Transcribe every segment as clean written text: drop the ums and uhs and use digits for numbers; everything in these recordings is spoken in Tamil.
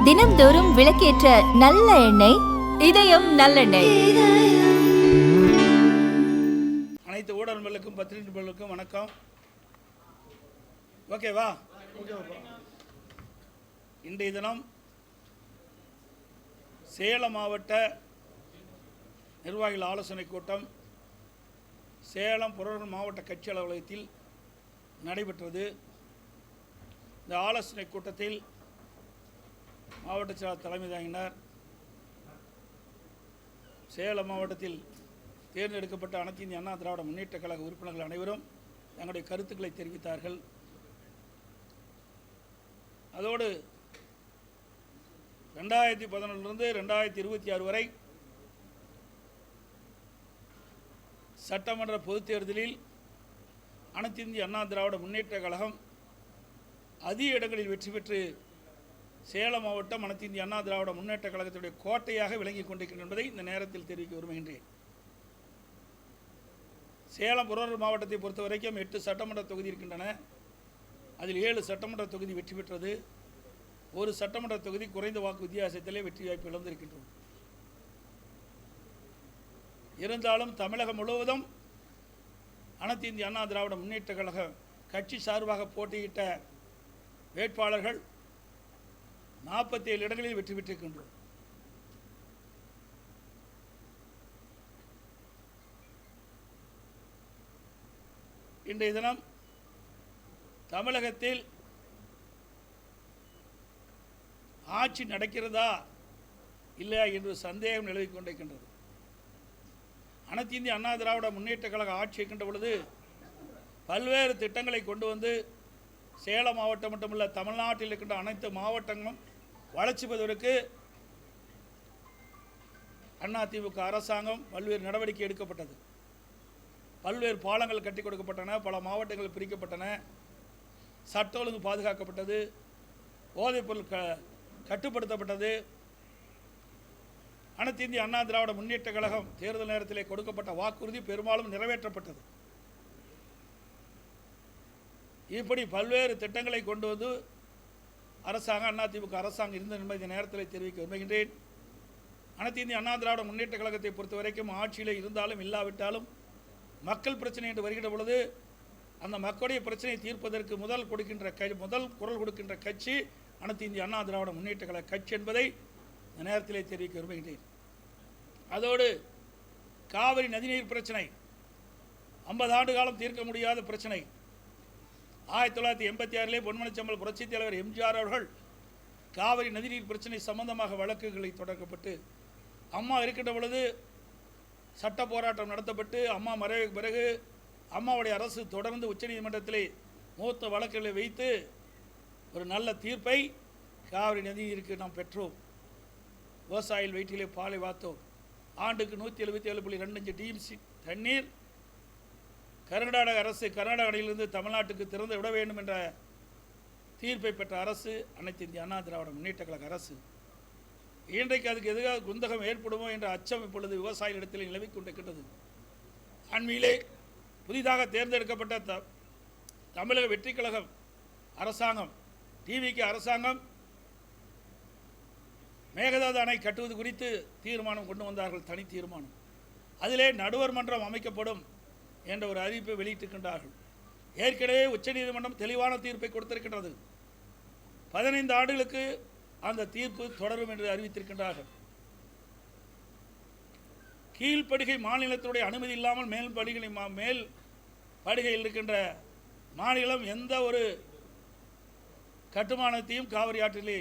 தினம்தோறும் விளக்கேற்ற நல்ல எண்ணெய் இதயம் நல்லெண்ணெய். அனைத்து ஊடகங்களுக்கும் பத்திரிகைகளுக்கும் வணக்கம். ஓகேவா? இன்றைய தினம் சேலம் மாவட்ட நிர்வாகிகள் ஆலோசனை கூட்டம் சேலம் புறநகர் மாவட்ட கட்சி அலுவலகத்தில் நடைபெற்றது. இந்த ஆலோசனை கூட்டத்தில் மாவட்ட செயலாளர் தலைமை தாங்கினார். சேலம் மாவட்டத்தில் தேர்ந்தெடுக்கப்பட்ட அனைத்து இந்திய அண்ணா திராவிட முன்னேற்ற கழக உறுப்பினர்கள் அனைவரும் தங்களுடைய கருத்துக்களை தெரிவித்தார்கள். அதோடு 2011 2026 வரை சட்டமன்ற பொதுத் தேர்தலில் அனைத்து இந்திய அண்ணா திராவிட முன்னேற்ற கழகம் அதிக இடங்களில் வெற்றி பெற்று சேலம் மாவட்டம் அனைத்து இந்திய அண்ணா திராவிட முன்னேற்ற கழகத்துடைய கோட்டையாக விளங்கிக் கொண்டிருக்கின்றன என்பதை இந்த நேரத்தில் தெரிவிக்க விரும்புகின்றேன். சேலம் புறநகர் மாவட்டத்தை பொறுத்த வரைக்கும் 8 சட்டமன்ற தொகுதி இருக்கின்றன. அதில் 7 சட்டமன்ற தொகுதி வெற்றி பெற்றது. ஒரு சட்டமன்ற தொகுதி குறைந்த வாக்கு வித்தியாசத்திலே வெற்றி வாய்ப்பு இழந்திருக்கின்றோம். இருந்தாலும் தமிழகம் முழுவதும் அனைத்து இந்திய அண்ணா திராவிட முன்னேற்ற கழக கட்சி சார்பாக போட்டியிட்ட வேட்பாளர்கள் 47 இடங்களில் வெற்றி பெற்றிருக்கின்றோம். இன்றைய தினம் தமிழகத்தில் ஆட்சி நடக்கிறதா இல்லையா என்று சந்தேகம் நிலவிக் கொண்டிருக்கின்றது. அனைத்து இந்திய அண்ணா திராவிட முன்னேற்ற கழக ஆட்சி இருக்கின்ற பொழுது பல்வேறு திட்டங்களை கொண்டு வந்து சேலம் மாவட்டம் மட்டுமல்ல, தமிழ்நாட்டில் இருக்கின்ற அனைத்து மாவட்டங்களும் வளர்ச்சி பெறுவதற்கு அதிமுக அரசாங்கம் பல்வேறு நடவடிக்கை எடுக்கப்பட்டது. பல்வேறு பாலங்கள் கட்டி கொடுக்கப்பட்டன, பல மாவட்டங்கள் பிரிக்கப்பட்டன, சட்ட ஒழுங்கு பாதுகாக்கப்பட்டது, போதைப்பொருள் கட்டுப்படுத்தப்பட்டது. அனைத்து இந்திய அண்ணா திராவிட முன்னேற்ற கழகம் தேர்தல் நேரத்திலே கொடுக்கப்பட்ட வாக்குறுதி பெரும்பாலும் நிறைவேற்றப்பட்டது. இப்படி பல்வேறு திட்டங்களை கொண்டு வந்து அரசாங்கம் அதிமுக அரசாங்கம் இருந்த என்பதை இந்த நேரத்தில் தெரிவிக்க விரும்புகின்றேன். அனைத்து இந்திய அண்ணா திராவிட முன்னேற்ற கழகத்தை பொறுத்த வரைக்கும் ஆட்சியில் இருந்தாலும் இல்லாவிட்டாலும் மக்கள் பிரச்சனை என்று வருகின்ற பொழுது அந்த மக்களுடைய பிரச்சனையை தீர்ப்பதற்கு முதல் குரல் கொடுக்கின்ற கட்சி அனைத்து இந்திய அண்ணா திராவிட முன்னேற்ற கழக கட்சி என்பதை இந்த நேரத்திலே தெரிவிக்க விரும்புகின்றேன். அதோடு காவிரி நதிநீர் பிரச்சனை 50 ஆண்டு காலம் தீர்க்க முடியாத பிரச்சனை. 1986 பொன்மனச்செம்மல் புரட்சித் தலைவர் எம்ஜிஆர் அவர்கள் காவிரி நதிநீர் பிரச்சனை சம்பந்தமாக வழக்குகளை தொடக்கப்பட்டு அம்மா இருக்கின்ற பொழுது சட்ட போராட்டம் நடத்தப்பட்டு அம்மா மறைவுக்கு பிறகு அம்மாவுடைய அரசு தொடர்ந்து உச்சநீதிமன்றத்திலே மூத்த வழக்குகளை வைத்து ஒரு நல்ல தீர்ப்பை காவிரி நதிநீருக்கு நாம் பெற்றோம். விவசாயிகள் வயிற்றிலே பாலை வார்த்தோம். ஆண்டுக்கு 177.25 டிஎம்சி தண்ணீர் கர்நாடக அரசு கர்நாடகாவிலிருந்து தமிழ்நாட்டுக்கு திறந்து விட வேண்டும் என்ற தீர்ப்பை பெற்ற அரசு அனைத்து இந்திய அண்ணா திராவிட முன்னேற்ற கழக அரசு. இன்றைக்கு அதுக்கு எதுக்காக குந்தகம் ஏற்படுமோ என்ற அச்சம் இப்பொழுது விவசாயிகளிடத்தில் நிலவிக் கொண்டிருக்கின்றது. அண்மையிலே புதிதாக தேர்ந்தெடுக்கப்பட்ட தமிழக வெற்றி கழகம் அரசாங்கம் டிவிக்கு அரசாங்கம் மேகதாது அணை கட்டுவது குறித்து தீர்மானம் கொண்டு வந்தார்கள், தனி தீர்மானம். அதிலே நடுவர் மன்றம் அமைக்கப்படும் என்ற ஒரு அறிவிப்பை வெளியிட்டிருக்கின்றார்கள். ஏற்கனவே உச்சநீதிமன்றம் தெளிவான தீர்ப்பை கொடுத்திருக்கின்றது. 15 ஆண்டுகளுக்கு அந்த தீர்ப்பு தொடரும் என்று அறிவித்திருக்கின்றார்கள். கீழ்ப்படுகை மாநிலத்தினுடைய அனுமதி இல்லாமல் மேல் படுகையில் இருக்கின்ற மாநிலம் எந்த ஒரு கட்டுமானத்தையும் காவிரி ஆற்றிலே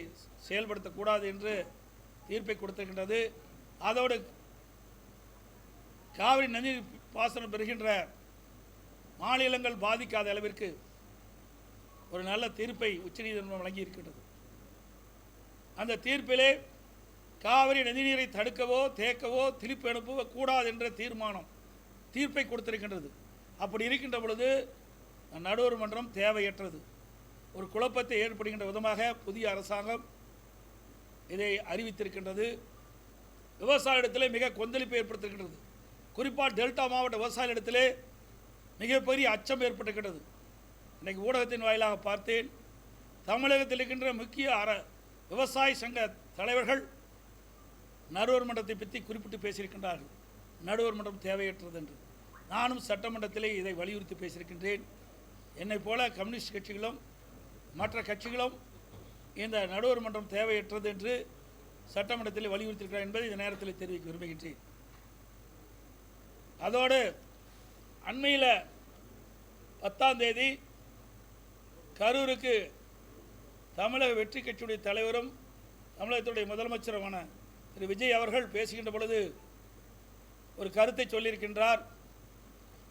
செயல்படுத்தக்கூடாது என்று தீர்ப்பை கொடுத்திருக்கின்றது. அதோடு காவிரி நதிநீர் பாசனம் பெறுகின்ற மாநிலங்கள் பாதிக்காத அளவிற்கு ஒரு நல்ல தீர்ப்பை உச்சநீதிமன்றம் வழங்கியிருக்கின்றது. அந்த தீர்ப்பிலே காவிரி நதிநீரை தடுக்கவோ தேக்கவோ திருப்பி அனுப்பவோ கூடாது என்ற தீர்ப்பை கொடுத்திருக்கின்றது. அப்படி இருக்கின்ற பொழுது நடுவர் மன்றம் தேவையற்றது. ஒரு குழப்பத்தை ஏற்படுகின்ற விதமாக புதிய அரசாங்கம் இதை அறிவித்திருக்கின்றது. விவசாயிடத்திலே மிக கொந்தளிப்பை ஏற்படுத்தியிருக்கின்றது. குறிப்பாக டெல்டா மாவட்ட விவசாயிகளிடத்திலே மிகப்பெரிய அச்சம் ஏற்பட்டிருக்கின்றது. இன்றைக்கு ஊடகத்தின் வாயிலாக பார்த்தேன், தமிழகத்தில் இருக்கின்ற முக்கிய விவசாய சங்க தலைவர்கள் நடுவர் மன்றத்தை பற்றி குறிப்பிட்டு பேசியிருக்கின்றார்கள். நடுவர் மன்றம் தேவையற்றது என்று. நானும் சட்டமன்றத்திலே இதை வலியுறுத்தி பேசியிருக்கின்றேன். என்னை போல கம்யூனிஸ்ட் கட்சிகளும் மற்ற கட்சிகளும் இந்த நடுவர் மன்றம் தேவையற்றது என்று சட்டமன்றத்தில் வலியுறுத்தியிருக்கிறார் என்பதை இந்த நேரத்தில் தெரிவிக்க விரும்புகின்றேன். அதோடு அண்மையில் 10ஆம் தேதி கரூருக்கு தமிழக வெற்றி கட்சியுடைய தலைவரும் தமிழகத்துடைய முதலமைச்சருமான திரு விஜய் அவர்கள் பேசுகின்ற பொழுது ஒரு கருத்தை சொல்லியிருக்கின்றார்.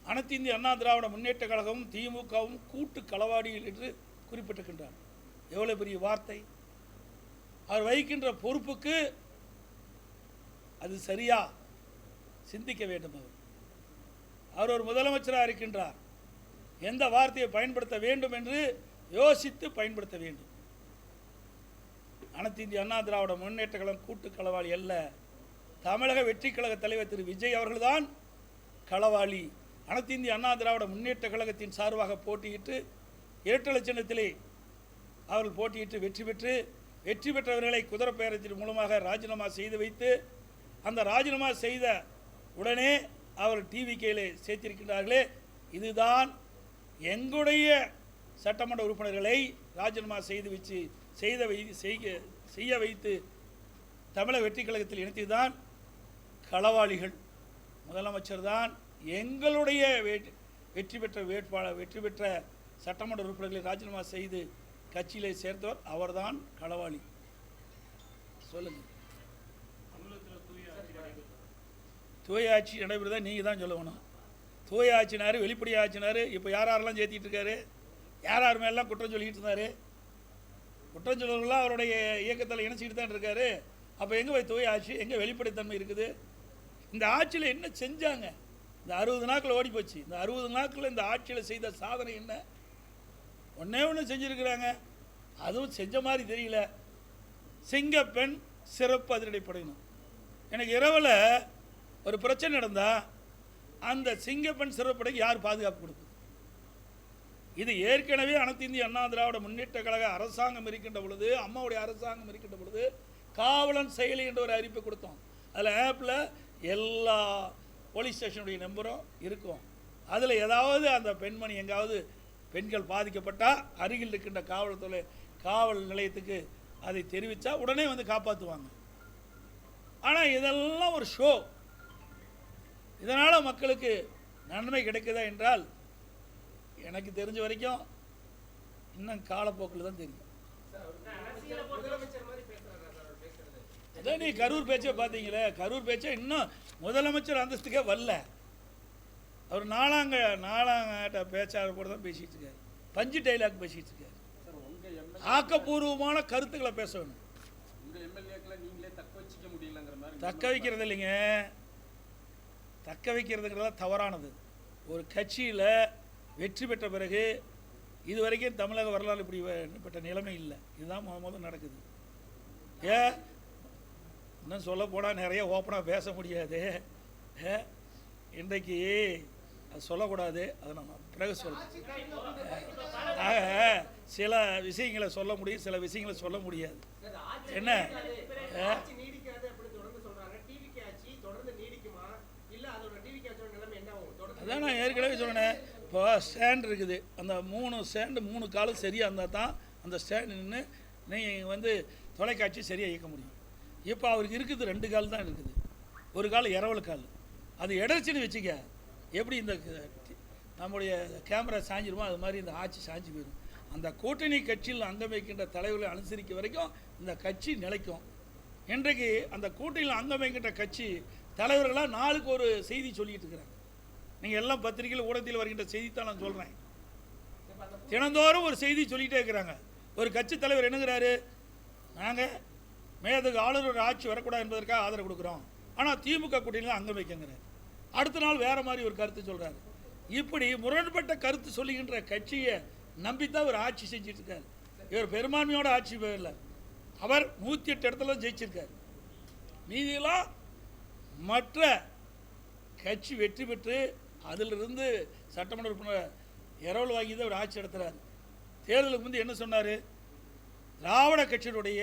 அனைத்து இந்திய அண்ணா திராவிட முன்னேற்ற கழகமும் திமுகவும் கூட்டு களவாடிகள் என்று குறிப்பிட்டிருக்கின்றார். எவ்வளவு பெரிய வார்த்தை! அவர் வகிக்கின்ற பொறுப்புக்கு அது சரியா? சிந்திக்க வேண்டும். அவர் ஒரு முதலமைச்சராக இருக்கின்றார். எந்த வார்த்தையை பயன்படுத்த வேண்டும் என்று யோசித்து பயன்படுத்த வேண்டும். அனைத்து இந்திய அண்ணா திராவிட முன்னேற்ற கழகம் கூட்டு களவாளி அல்ல. தமிழக வெற்றி கழக தலைவர் திரு விஜய் அவர்கள்தான் களவாளி. அனைத்து இந்திய அண்ணா திராவிட முன்னேற்ற கழகத்தின் சார்பாக போட்டியிட்டு இரட்டை சின்னத்திலே அவர்கள் போட்டியிட்டு வெற்றி பெற்றவர்களை குதிரை பேரத்தின் மூலமாக ராஜினாமா செய்து வைத்து அந்த ராஜினாமா செய்த உடனே அவர் டிவிகேலே சேர்த்திருக்கின்றார்களே, இதுதான் எங்களுடைய சட்டமன்ற உறுப்பினர்களை ராஜினாமா செய்ய வைத்து தமிழக வெற்றி கழகத்தில் இணைத்துதான் களவாளிகள். முதலமைச்சர் தான் எங்களுடைய வெற்றி பெற்ற சட்டமன்ற உறுப்பினர்களை ராஜினாமா செய்து கட்சியிலே சேர்த்தவர் அவர்தான் களவாளி. சொல்லுங்க. தூய ஆட்சி நடைபெறுதா? நீங்கள் தான் சொல்லணும். தூய ஆட்சினார், வெளிப்படை ஆட்சினார். இப்போ யாரெல்லாம் சேர்த்திட்டு இருக்காரு? யார் மேலாம் குற்றம் சொல்லிக்கிட்டு இருந்தார்? குற்றம் சொல்லுவர்களாம் அவருடைய இயக்கத்தில் இணைச்சிக்கிட்டு தான் இருக்காரு. அப்போ எங்கே போய் தூய ஆட்சி, எங்கே வெளிப்படைத்தன்மை இருக்குது? இந்த ஆட்சியில் என்ன செஞ்சாங்க? இந்த 60 நாட்கள் ஓடி போச்சு. இந்த 60 நாட்களில் இந்த ஆட்சியில் செய்த சாதனை என்ன? ஒன்று செஞ்சுருக்கிறாங்க. அதுவும் செஞ்ச மாதிரி தெரியல. சிங்கப்பெண் சிறப்பு அதிரடிப்படையினர். எனக்கு இரவில் ஒரு பிரச்சனை நடந்தால் அந்த சிங்கப்பெண் சிறப்படைக்கு யார் பாதுகாப்பு கொடுக்குது? இது ஏற்கனவே அனைத்து இந்திய அண்ணா திராவிட முன்னேற்ற கழக அரசாங்கம் இருக்கின்ற பொழுது, அம்மாவுடைய அரசாங்கம் இருக்கின்ற பொழுது காவலன் செயலி என்ற ஒரு அறிவிப்பை கொடுத்தோம். அதில் ஆப்பில் எல்லா போலீஸ் ஸ்டேஷனுடைய நம்பரும் இருக்கும். அதில் ஏதாவது அந்த பெண்மணி எங்காவது பெண்கள் பாதிக்கப்பட்டால் அருகில் இருக்கின்ற காவல் நிலையத்துக்கு அதை தெரிவித்தா உடனே வந்து காப்பாற்றுவாங்க. ஆனால் இதெல்லாம் ஒரு ஷோ. இதனால் மக்களுக்கு நன்மை கிடைக்குதா என்றால் எனக்கு தெரிஞ்ச வரைக்கும் இன்னும் காலப்போக்கில் தான் தெரியும். அதான் நீ கரூர் பேச்சை பார்த்தீங்களே, கரூர் பேச்சை இன்னும் முதலமைச்சர் அந்தஸ்துக்கே வரல. அவர் நாலாங்கட்ட பேச்சாளர் கூட தான் பேசிகிட்டு இருக்காரு. பஞ்சு டைலாக் பேசிகிட்டு இருக்காரு. ஆக்கப்பூர்வமான கருத்துக்களை பேச வேணும். தக்க வைக்கிறது இல்லைங்க, தக்க வைக்கிறதுங்கிறதெல்லாம் தவறானது. ஒரு கட்சியில் வெற்றி பெற்ற பிறகு இதுவரைக்கும் தமிழக வரலாறு இப்படிப்பட்ட நிலைமை இல்லை. இதுதான் முதல் நடக்குது. இன்னும் சொல்ல போனால் நிறைய ஓப்பனாக பேச முடியாது. இன்றைக்கு அது சொல்லக்கூடாது. அதை நம்ம பிறகு சொல்ல. சில விஷயங்களை சொல்ல முடியும், சில விஷயங்களை சொல்ல முடியாது. என்ன அதான் நான் ஏற்கனவே சொன்னேன். இப்போ ஸ்டாண்ட் இருக்குது. அந்த 3 காலும் சரியாக இருந்தால் தான் அந்த ஸ்டாண்டு நின்று நீங்கள் வந்து தொலைக்காட்சி சரியாக இயக்க முடியும். இப்போ அவருக்கு இருக்குது 2 கால் தான் இருக்குது. ஒரு கால் இரவல் கால். அது இடர்ச்சின்னு வச்சுக்க. எப்படி இந்த நம்முடைய கேமரா சாஞ்சிருமோ அது மாதிரி இந்த ஆட்சி சாஞ்சி போயிடும். அந்த கூட்டணி கட்சியில் அங்கம் வைக்கின்ற தலைவர்களை அனுசரிக்க வரைக்கும் இந்த கட்சி நிலைக்கும். இன்றைக்கு அந்த கூட்டணியில் அங்கம் வைக்கின்ற கட்சி தலைவர்களாக நாளுக்கு ஒரு செய்தி சொல்லிகிட்டு இருக்கிறாங்க. நீங்கள் எல்லாம் பத்திரிகையில் ஊடகத்தில் வருகின்ற செய்தி தான் நான் சொல்கிறேன். தினந்தோறும் ஒரு செய்தி சொல்லிகிட்டே இருக்கிறாங்க. ஒரு கட்சி தலைவர் என்னங்கிறாரு, நாங்கள் மேதகு ஆளுநர் ஆட்சி வரக்கூடாது என்பதற்காக ஆதரவு கொடுக்குறோம், ஆனால் திமுக கூட்டணியில் அங்கம் வைக்கங்கிறார். அடுத்த நாள் வேறு மாதிரி ஒரு கருத்து சொல்கிறாரு. இப்படி முரண்பட்ட கருத்து சொல்லுகின்ற கட்சியை நம்பித்தான் ஒரு ஆட்சி செஞ்சுட்டு இருக்காரு. இவர் பெரும்பான்மையோட ஆட்சி இல்லை. அவர் 108 இடத்துல ஜெயிச்சிருக்கார். மீதியெல்லாம் மற்ற கட்சி வெற்றி பெற்று அதிலிருந்து சட்டமன்ற உறுப்பினர் இரவல் வாங்கி தான் ஒரு ஆட்சி நடத்துகிறார். தேர்தலுக்கு முந்தைய என்ன சொன்னார்? திராவிட கட்சியினுடைய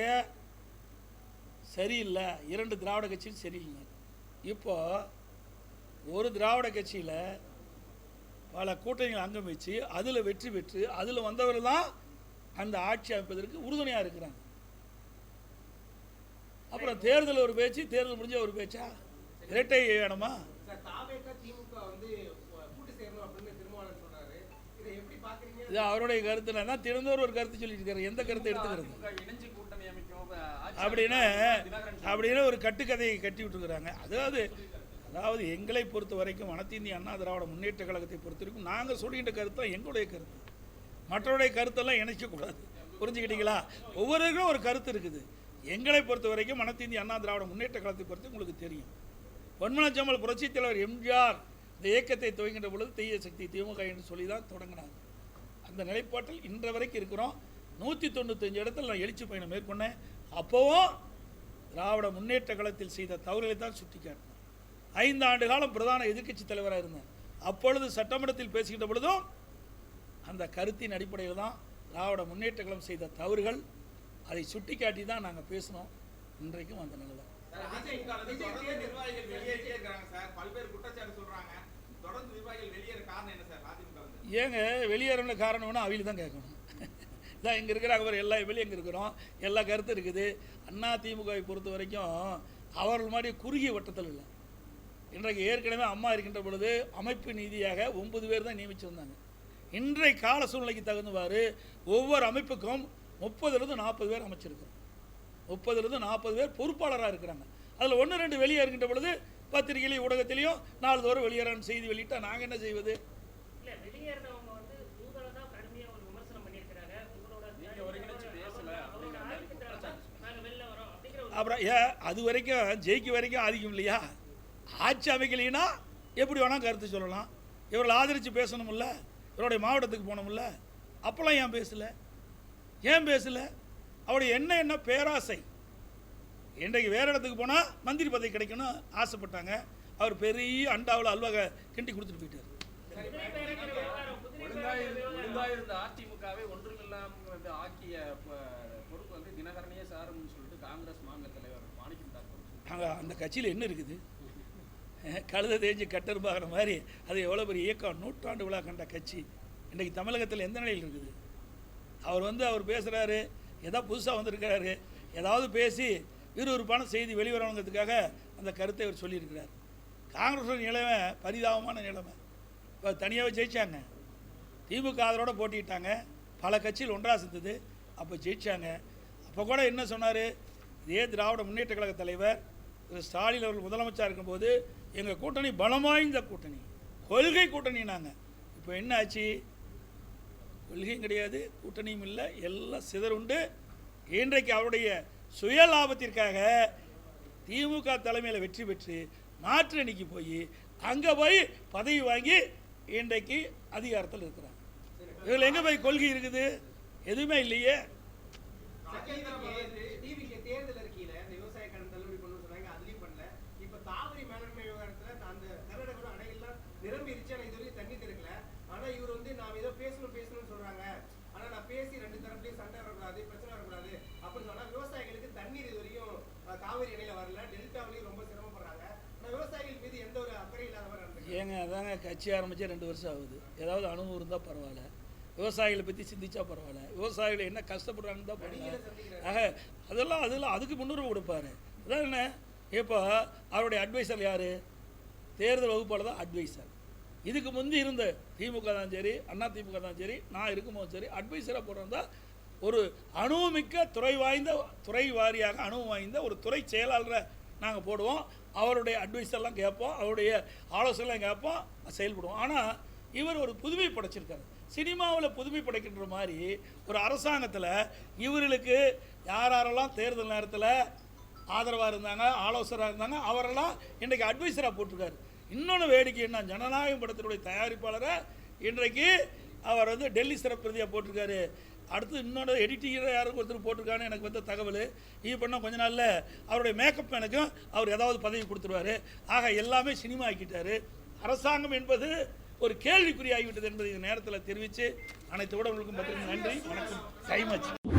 சரியில்லை, 2 திராவிட கட்சியும் சரியில்லை. இப்போ ஒரு திராவிட கட்சியில் பல கூட்டணிகள் அங்கம் வச்சு அதில் வெற்றி பெற்று அதில் வந்தவர்கள் தான் அந்த ஆட்சி அமைப்பதற்கு உறுதுணையாக இருக்கிறாங்க. அப்புறம் தேர்தல் ஒரு பேச்சு, தேர்தல் முடிஞ்ச ஒரு பேச்சா? இரட்டை வேணுமா? இது அவருடைய கருத்து தான். திறந்தவர் ஒரு கருத்து சொல்லிட்டு இருக்காரு. எந்த கருத்தை எடுத்துக்கிறது அப்படின்னு ஒரு கட்டுக்கதையை கட்டி விட்டுருக்குறாங்க. அதாவது எங்களை பொறுத்த வரைக்கும் அனைத்து இந்திய அண்ணா திராவிட முன்னேற்ற கழகத்தை பொறுத்த வரைக்கும் நாங்கள் சொல்லிக்கிட்ட கருத்து தான் எங்களுடைய கருத்து. மற்றவருடைய கருத்தெல்லாம் இணைக்கக்கூடாது. புரிஞ்சுக்கிட்டீங்களா? ஒவ்வொருவருக்கும் ஒரு கருத்து இருக்குது. எங்களை பொறுத்த வரைக்கும் அனைத்து இந்திய அண்ணா திராவிட முன்னேற்ற கழகத்தை பொறுத்து உங்களுக்கு தெரியும். பொன்மனச்செம்மல் புரட்சித் தலைவர் எம்ஜிஆர் இந்த இயக்கத்தை துவங்கின்ற பொழுது தீய சக்தி திமுக என்று சொல்லி தான் தொடங்கினாங்க. அந்த நிலைப்பாட்டில் இன்ற வரைக்கும் இருக்கிறோம். 195 இடத்துல நான் எழுச்சி பயணம் மேற்கொண்டேன். அப்போவும் திராவிட முன்னேற்ற கழகத்தில் செய்த தவறுகளை தான் சுட்டி காட்டினேன். 5 ஆண்டு காலம் பிரதான எதிர்க்கட்சி தலைவராக இருந்தேன். அப்பொழுது சட்டமன்றத்தில் பேசுகின்ற பொழுதும் அந்த கருத்தின் அடிப்படையில் தான் திராவிட முன்னேற்ற கழகம் செய்த தவறுகள் அதை சுட்டி காட்டி தான் நாங்கள் பேசினோம். இன்றைக்கும் அந்த நிலை தான். ஏங்க வெளியேறணும் காரணம் வேணும் அவையில் தான் கேட்கணும். இதான் இங்கே இருக்கிறாங்க, அவர் எல்லா வெளியே எங்கே இருக்கிறோம், எல்லா கருத்து இருக்குது. அண்ணா திமுகவை பொறுத்த வரைக்கும் அவர்கள் மாதிரி குறுகிய வட்டத்தில் இல்லை. இன்றைக்கு ஏற்கனவே அம்மா இருக்கின்ற பொழுது அமைப்பு நீதியாக 9 பேர் தான் நியமித்து வந்தாங்க. இன்றைய கால சூழ்நிலைக்கு தகுந்தவாறு ஒவ்வொரு அமைப்புக்கும் 30லிருந்து 40 பேர் அமைச்சிருக்கிறோம். 30லிருந்து 40 பேர் பொறுப்பாளராக இருக்கிறாங்க. அதில் 1-2 வெளியே இருக்கின்ற பொழுது பத்திரிகையிலையும் ஊடகத்திலையும் நாள்தோறும் வெளியேறான்னு செய்தி வெளியிட்டால் நாங்கள் என்ன செய்வது? அப்புறம் அது வரைக்கும் ஜெயிக்க வரைக்கும் ஆதிக்கம் இல்லையா? ஆட்சி அமைக்கலைன்னா எப்படி வேணால் கருத்து சொல்லலாம். இவர்கள் ஆதரித்து பேசணும்ல, இவருடைய மாவட்டத்துக்கு போனோம்ல, அப்போல்லாம் ஏன் பேசலை? அவருடைய என்ன பேராசை. இன்றைக்கு வேறு இடத்துக்கு போனால் மந்திரி பதவி கிடைக்கணும் ஆசைப்பட்டாங்க. அவர் பெரிய அண்டாவில் அல்வாக கிண்டி கொடுத்துட்டு போயிட்டார். அதிமுகவை ஒன்றுமில்லாமல் ஆக்கிய பொறுப்பு வந்து தினகரனையே சாருன்னு சொல்லிட்டு காங்கிரஸ் மாநில தலைவர் மாணிக்கம் தாக்கூர். அந்த கட்சியில் என்ன இருக்குது? கழுத தேஞ்சு கட்டருபாகிற மாதிரி அது எவ்வளோ பெரிய இயக்கம், 100 விழா கண்ட கட்சி இன்றைக்கு தமிழகத்தில் எந்த நிலையில் இருக்குது? அவர் பேசுகிறாரு, ஏதாவது புதுசாக வந்திருக்கிறாரு, ஏதாவது பேசி விறுவிறுப்பான செய்தி வெளிவரணுங்கிறதுக்காக அந்த கருத்தை அவர் சொல்லியிருக்கிறார். காங்கிரஸ் நிலைமை பரிதாபமான நிலைமை. இப்போ தனியாகவே ஜெயித்தாங்க, திமுக ஆதரவோடு போட்டிட்டாங்க, பல கட்சியில் ஒன்றாக சேர்ந்தது, அப்போ ஜெயித்தாங்க. அப்போ கூட என்ன சொன்னார்? இதே திராவிட முன்னேற்ற கழக தலைவர் திரு ஸ்டாலின் அவர்கள் முதலமைச்சர் இருக்கும்போது எங்கள் கூட்டணி பலம் வாய்ந்த கூட்டணி, கொள்கை கூட்டணி. நாங்கள் இப்போ என்ன ஆச்சு? கொள்கையும் கிடையாது, கூட்டணியும் இல்லை, எல்லாம் சிதறுண்டு. இன்றைக்கு அவருடைய சுய லாபத்திற்காக திமுக தலைமையில் வெற்றி பெற்று மாற்று அணிக்கு போய் அங்கே போய் பதவி வாங்கி இன்றைக்கு அதிகாரத்தில் இருக்கிறாங்க. இதில் எங்கே போய் கொள்கை இருக்குது? எதுவுமே இல்லையே. ஏங்க அதாங்க கட்சி ஆரம்பித்தா 2 வருஷம் ஆகுது. ஏதாவது அனுபவம் இருந்தால் பரவாயில்ல, விவசாயிகளை பற்றி சிந்திச்சா பரவாயில்ல, விவசாயிகள் என்ன கஷ்டப்படுறாங்கன்னு தான் பரவாயில்ல. அதெல்லாம் அதுக்கு முன்னுரிமை கொடுப்பாரு. அதான் என்ன, இப்போ அவருடைய அட்வைசர் யார்? தேர்தல் வகுப்பாளர் தான் அட்வைசர். இதுக்கு முந்தி இருந்த திமுக தான் சரி, அண்ணா திமுக தான் சரி, நான் இருக்கும்போது சரி, அட்வைசராக போகிறதா ஒரு அனுபவமிக்க துறை வாரியாக அனுபவம் வாய்ந்த ஒரு துறை செயலாளரை நாங்கள் போடுவோம். அவருடைய அட்வைஸெல்லாம் கேட்போம், அவருடைய ஆலோசனைலாம் கேட்போம், செயல்படுவோம். ஆனால் இவர் ஒரு புதுமை படைச்சிருக்காரு. சினிமாவில் புதுமை படைக்கின்ற மாதிரி ஒரு அரசாங்கத்தில் இவர்களுக்கு யாரெல்லாம் தேர்தல் நேரத்தில் ஆதரவாக இருந்தாங்க, ஆலோசகராக இருந்தாங்க, அவரெல்லாம் இன்றைக்கு அட்வைசராக போட்டிருக்காரு. இன்னொன்று வேடிக்கை என்ன, ஜனநாயகம் படத்தினுடைய தயாரிப்பாளரை இன்றைக்கு அவர் வந்து டெல்லி சிறப்பு பிரதியாக போட்டிருக்காரு. அடுத்து இன்னொன்று எடிட்டிங்கராக யாருக்கு ஒருத்தர் போட்டிருக்கான்னு எனக்கு வந்த தகவல். இது பண்ணால் கொஞ்ச நாளில் அவருடைய மேக்கப் மேனுக்கும் அவர் ஏதாவது பதவி கொடுத்துருவார். ஆக எல்லாமே சினிமா ஆக்கிட்டார். அரசாங்கம் என்பது ஒரு கேள்விக்குறியாகிவிட்டது என்பதை இந்த நேரத்தில் தெரிவித்து அனைத்து ஊடகங்களுக்கும் பத்திரிகை நன்றி, வணக்கம், டைம் ஆச்சு.